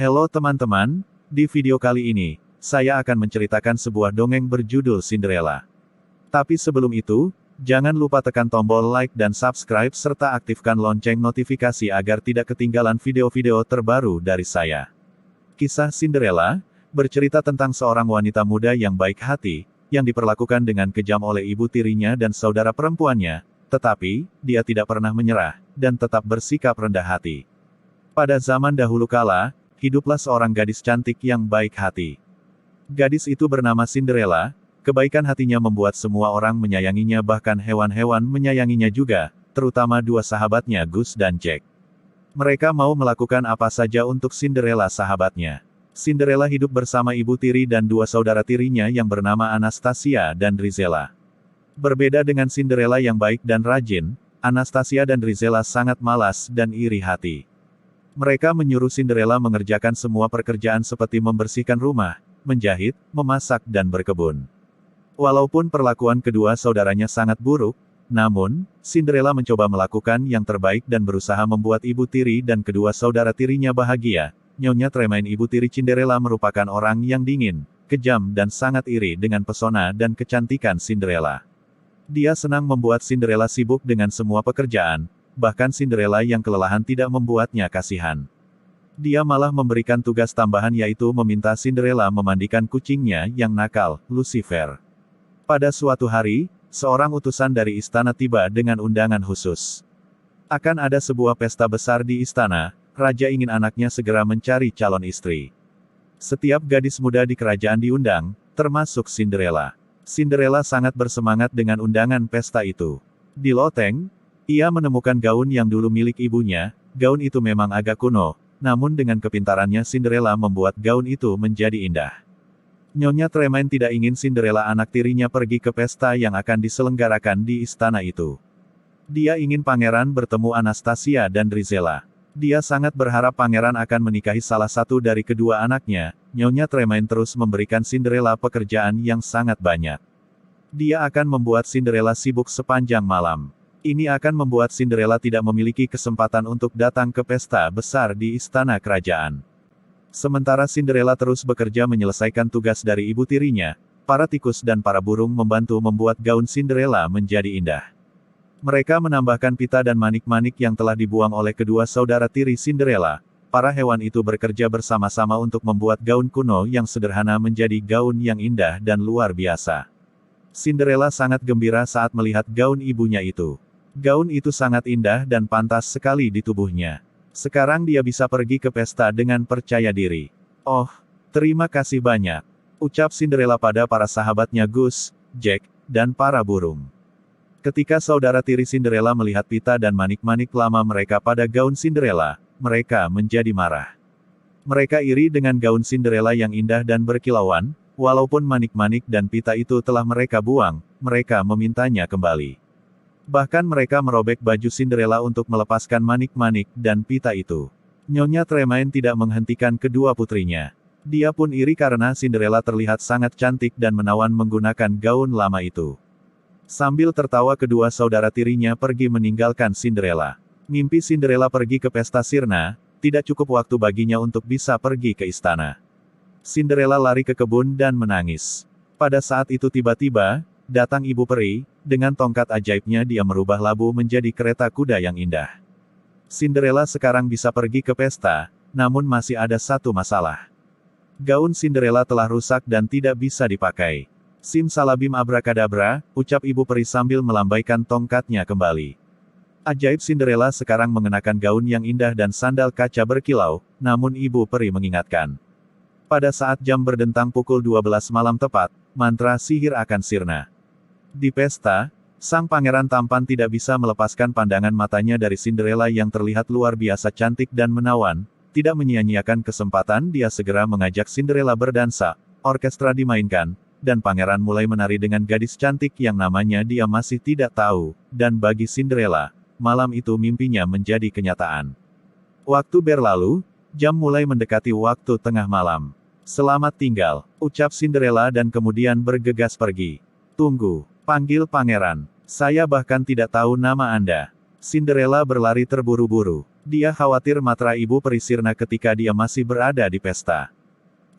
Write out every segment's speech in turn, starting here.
Halo teman-teman, di video kali ini, saya akan menceritakan sebuah dongeng berjudul Cinderella. Tapi sebelum itu, jangan lupa tekan tombol like dan subscribe serta aktifkan lonceng notifikasi agar tidak ketinggalan video-video terbaru dari saya. Kisah Cinderella, bercerita tentang seorang wanita muda yang baik hati, yang diperlakukan dengan kejam oleh ibu tirinya dan saudara perempuannya, tetapi, dia tidak pernah menyerah, dan tetap bersikap rendah hati. Pada zaman dahulu kala, hiduplah seorang gadis cantik yang baik hati. Gadis itu bernama Cinderella, kebaikan hatinya membuat semua orang menyayanginya bahkan hewan-hewan menyayanginya juga, terutama dua sahabatnya Gus dan Jack. Mereka mau melakukan apa saja untuk Cinderella sahabatnya. Cinderella hidup bersama ibu tiri dan dua saudara tirinya yang bernama Anastasia dan Drizella. Berbeda dengan Cinderella yang baik dan rajin, Anastasia dan Drizella sangat malas dan iri hati. Mereka menyuruh Cinderella mengerjakan semua pekerjaan seperti membersihkan rumah, menjahit, memasak dan berkebun. Walaupun perlakuan kedua saudaranya sangat buruk, namun, Cinderella mencoba melakukan yang terbaik dan berusaha membuat ibu tiri dan kedua saudara tirinya bahagia. Nyonya Tremaine ibu tiri Cinderella merupakan orang yang dingin, kejam dan sangat iri dengan pesona dan kecantikan Cinderella. Dia senang membuat Cinderella sibuk dengan semua pekerjaan, bahkan Cinderella yang kelelahan tidak membuatnya kasihan. Dia malah memberikan tugas tambahan yaitu meminta Cinderella memandikan kucingnya yang nakal, Lucifer. Pada suatu hari, seorang utusan dari istana tiba dengan undangan khusus. Akan ada sebuah pesta besar di istana, raja ingin anaknya segera mencari calon istri. Setiap gadis muda di kerajaan diundang, termasuk Cinderella. Cinderella sangat bersemangat dengan undangan pesta itu. Di loteng, ia menemukan gaun yang dulu milik ibunya. Gaun itu memang agak kuno, namun dengan kepintarannya Cinderella membuat gaun itu menjadi indah. Nyonya Tremaine tidak ingin Cinderella anak tirinya pergi ke pesta yang akan diselenggarakan di istana itu. Dia ingin pangeran bertemu Anastasia dan Drizella. Dia sangat berharap pangeran akan menikahi salah satu dari kedua anaknya. Nyonya Tremaine terus memberikan Cinderella pekerjaan yang sangat banyak. Dia akan membuat Cinderella sibuk sepanjang malam. Ini akan membuat Cinderella tidak memiliki kesempatan untuk datang ke pesta besar di istana kerajaan. Sementara Cinderella terus bekerja menyelesaikan tugas dari ibu tirinya, para tikus dan para burung membantu membuat gaun Cinderella menjadi indah. Mereka menambahkan pita dan manik-manik yang telah dibuang oleh kedua saudara tiri Cinderella. Para hewan itu bekerja bersama-sama untuk membuat gaun kuno yang sederhana menjadi gaun yang indah dan luar biasa. Cinderella sangat gembira saat melihat gaun ibunya itu. Gaun itu sangat indah dan pantas sekali di tubuhnya. Sekarang dia bisa pergi ke pesta dengan percaya diri. Oh, terima kasih banyak, ucap Cinderella pada para sahabatnya Gus, Jack, dan para burung. Ketika saudara tiri Cinderella melihat pita dan manik-manik lama mereka pada gaun Cinderella, mereka menjadi marah. Mereka iri dengan gaun Cinderella yang indah dan berkilauan, walaupun manik-manik dan pita itu telah mereka buang, mereka memintanya kembali. Bahkan mereka merobek baju Cinderella untuk melepaskan manik-manik dan pita itu. Nyonya Tremaine tidak menghentikan kedua putrinya. Dia pun iri karena Cinderella terlihat sangat cantik dan menawan menggunakan gaun lama itu. Sambil tertawa kedua saudara tirinya pergi meninggalkan Cinderella. Mimpi Cinderella pergi ke pesta sirna, tidak cukup waktu baginya untuk bisa pergi ke istana. Cinderella lari ke kebun dan menangis. Pada saat itu tiba-tiba, datang ibu peri, dengan tongkat ajaibnya dia merubah labu menjadi kereta kuda yang indah. Cinderella sekarang bisa pergi ke pesta, namun masih ada satu masalah. Gaun Cinderella telah rusak dan tidak bisa dipakai. Simsalabim abrakadabra, ucap ibu peri sambil melambaikan tongkatnya kembali. Ajaib Cinderella sekarang mengenakan gaun yang indah dan sandal kaca berkilau, namun ibu peri mengingatkan. Pada saat jam berdentang pukul 12 malam tepat, mantra sihir akan sirna. Di pesta, sang pangeran tampan tidak bisa melepaskan pandangan matanya dari Cinderella yang terlihat luar biasa cantik dan menawan. Tidak menyia-nyiakan kesempatan, dia segera mengajak Cinderella berdansa. Orkestra dimainkan, dan pangeran mulai menari dengan gadis cantik yang namanya dia masih tidak tahu. Dan bagi Cinderella, malam itu mimpinya menjadi kenyataan. Waktu berlalu, jam mulai mendekati waktu tengah malam. Selamat tinggal, ucap Cinderella dan kemudian bergegas pergi. Tunggu, panggil pangeran. Saya bahkan tidak tahu nama Anda. Cinderella berlari terburu-buru. Dia khawatir matra ibu peri sirna ketika dia masih berada di pesta.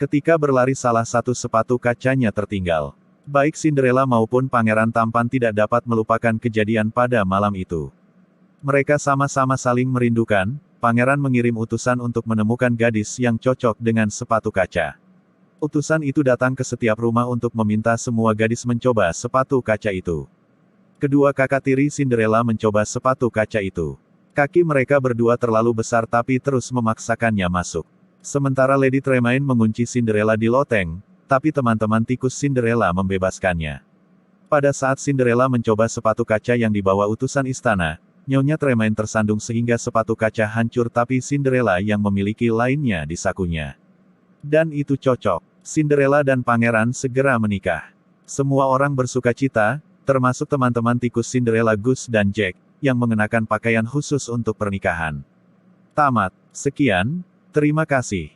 Ketika berlari salah satu sepatu kacanya tertinggal. Baik Cinderella maupun pangeran tampan tidak dapat melupakan kejadian pada malam itu. Mereka sama-sama saling merindukan, pangeran mengirim utusan untuk menemukan gadis yang cocok dengan sepatu kaca. Utusan itu datang ke setiap rumah untuk meminta semua gadis mencoba sepatu kaca itu. Kedua kakak tiri Cinderella mencoba sepatu kaca itu. Kaki mereka berdua terlalu besar tapi terus memaksakannya masuk. Sementara Lady Tremaine mengunci Cinderella di loteng, tapi teman-teman tikus Cinderella membebaskannya. Pada saat Cinderella mencoba sepatu kaca yang dibawa utusan istana, Nyonya Tremaine tersandung sehingga sepatu kaca hancur tapi Cinderella yang memiliki lainnya di sakunya. Dan itu cocok. Cinderella dan pangeran segera menikah. Semua orang bersukacita, termasuk teman-teman tikus Cinderella Goose dan Jack, yang mengenakan pakaian khusus untuk pernikahan. Tamat. Sekian, terima kasih.